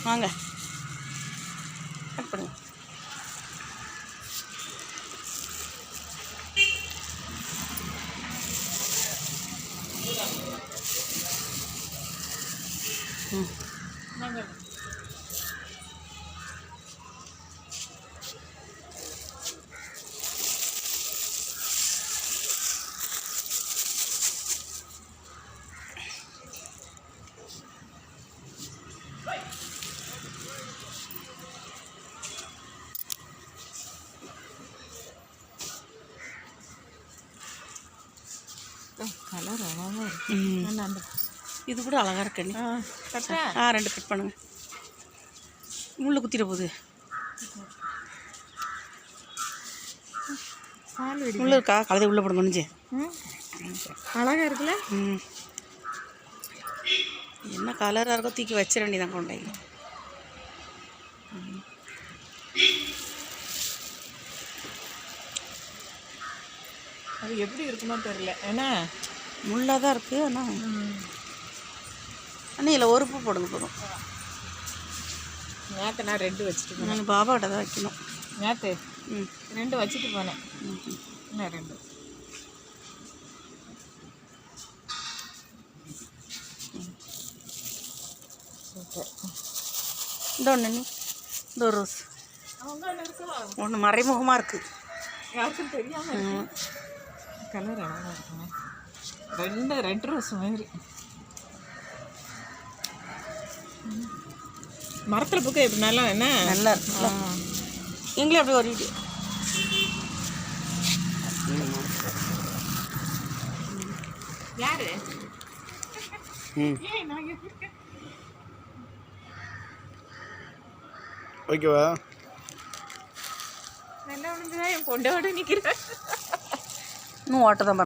வாங்க கட் பண்ணுங்க. கலர் அழகாக இருக்கு. இது கூட அழகாக இருக்கு. கட்டுறேன். 2 கட் பண்ணுங்க. முள்ளு குத்திட போகுது. முள்ளு இருக்கா? கலதை உள்ளே போட முடிஞ்சு அழகாக இருக்குல்ல. என்ன கலராக இருக்கோ தூக்கி வச்சிட வேண்டியதான் கொண்டே. அது எப்படி இருக்குமோ தெரியல. ஏன்னா முள்ளாக தான் இருக்குது. ஆனால் இதில் ஒரு பூ போடுங்க போதும். நேற்று நான் 2 வச்சுட்டு போனேன். நான் பாபாட்ட தான் வைக்கணும். நேற்று 2 வச்சுட்டு போனேன். இன்னும் 2. சூப்பர். இந்த ஒன்று இந்த ரோஸ் ஒன்று மறைமுகமாக இருக்குது. யாருக்கும் தெரியாமல் கலர் அழகாக இருக்குங்க. 2 ரெட் ரோஸ் மாதிரி மரத்தில் பூக்க எப்படி நல்லா என்ன நல்லா இருக்குல்ல. எங்களே அப்படி ஒரு வீடியோ யாரு ஓகேவா? நல்லா ஒன்று என் பொண்டோட நிற்கிறேன். இன்னும் ஓட்ட தான்